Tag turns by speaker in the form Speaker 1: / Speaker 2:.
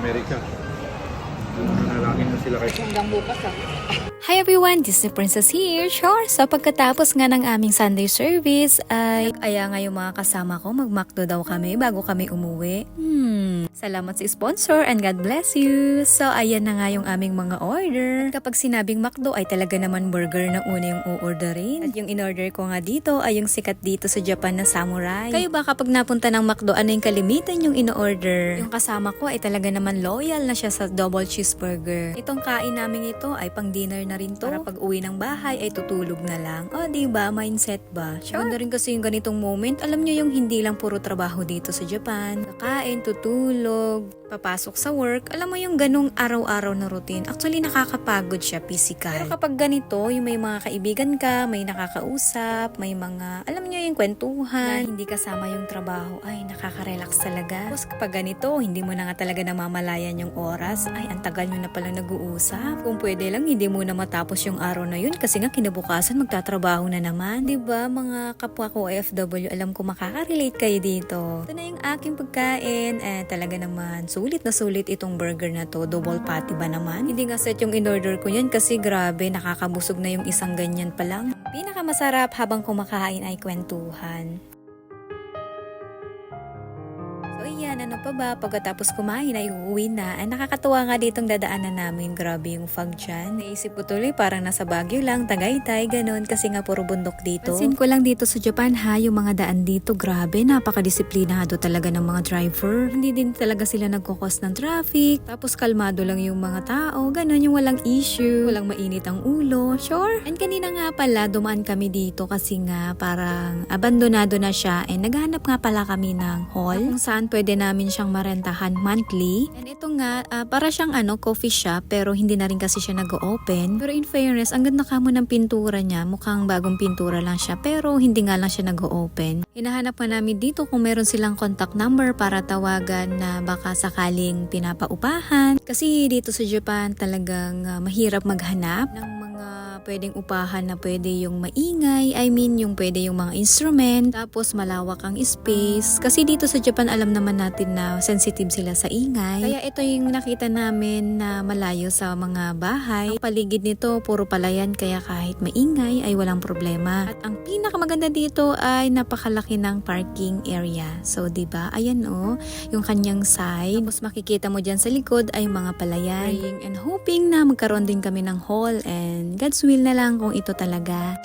Speaker 1: Amerika. Nanalangin na sila kay...
Speaker 2: Hanggang bukas ah.
Speaker 3: Hi everyone, Disney Princess here. Sure, so pagkatapos nga ng aming Sunday service ay aya nga yung mga kasama ko mag-McDo daw kami bago kami umuwi. Salamat sa sponsor and God bless you. So ayan na nga yung aming mga order. At kapag sinabing McDo ay talaga naman burger na una yung u-orderin. At yung in-order ko nga dito ay yung sikat dito sa Japan na samurai. Kayo ba kapag napunta ng McDo, ano yung kalimitan yung in-order? Yung kasama ko ay talaga naman loyal na siya sa double cheeseburger. Itong kain namin ito ay pang dinner na rin to. Para pag uwi ng bahay ay tutulog na lang. O diba, mindset ba? Sure. Ganda rin kasi yung ganitong moment. Alam nyo yung hindi lang puro trabaho dito sa Japan. Kakain, tutulog, papasok sa work. Alam mo yung ganong araw-araw na routine. Actually, nakakapagod siya physical. Pero kapag ganito, yung may mga kaibigan ka, may nakakausap, may mga, alam nyo yung kwentuhan, hindi kasama yung trabaho, ay nakaka-relax talaga. Tapos kapag ganito, hindi mo na nga talaga namamalayan yung oras, ay ang tagal nyo na palang nag-uusap. Kung pwede lang, hindi mo na matapos yung araw na yun kasi nga kinabukasan magtatrabaho na naman. Diba, mga kapwa ko OFW, alam ko makaka-relate kayo dito. Ito na yung aking pagkain, talaga naman sulit na sulit itong burger na to. Double patty ba naman? Hindi nga set yung in-order ko yan kasi grabe, nakakabusog na yung isang ganyan pa lang. Pinakamasarap habang kumakain ay kwentuhan. So ayan, ano pa ba? Pagkatapos kumain ay uuwi na. Ay nakakatuwa nga ditong dadaanan namin. Grabe yung fog dyan. Naisip ko tuloy parang nasa Baguio lang, Tagaytay, ganun. Kasi nga puro bundok dito. Pansin ko lang dito sa Japan ha, yung mga daan dito, grabe, napakadisiplinado talaga ng mga driver. Hindi din talaga sila nagkukos ng traffic. Tapos kalmado lang yung mga tao, ganun, yung walang issue, walang mainit ang ulo. Sure. And kanina nga pala, dumaan kami dito kasi nga parang abandonado na siya. And naghahanap nga pala kami ng hall kung saan pwede namin siyang marentahan monthly. And ito nga, para siyang coffee shop pero hindi na rin kasi siya nag-open. Pero in fairness, ang ganda kamo ng pintura niya. Mukhang bagong pintura lang siya pero hindi nga lang siya nag-open. Hinahanap pa namin dito kung meron silang contact number para tawagan na baka sakaling pinapaupahan. Kasi dito sa Japan talagang mahirap maghanap ng mga pwedeng upahan na pwede yung maingay. I mean, yung pwede yung mga instrument. Tapos malawak ang space. Kasi dito sa Japan alam naman natin na sensitive sila sa ingay. Kaya ito yung nakita namin na malayo sa mga bahay. Ang paligid nito puro palayan kaya kahit maingay ay walang problema. At ang pinakamaganda dito ay napakalaki ng parking area. So 'di ba? Ayan yung kanyang side. Tapos makikita mo diyan sa likod ay mga palayan. Praying and hoping na magkaroon din kami ng hall and God's will na lang kung ito talaga.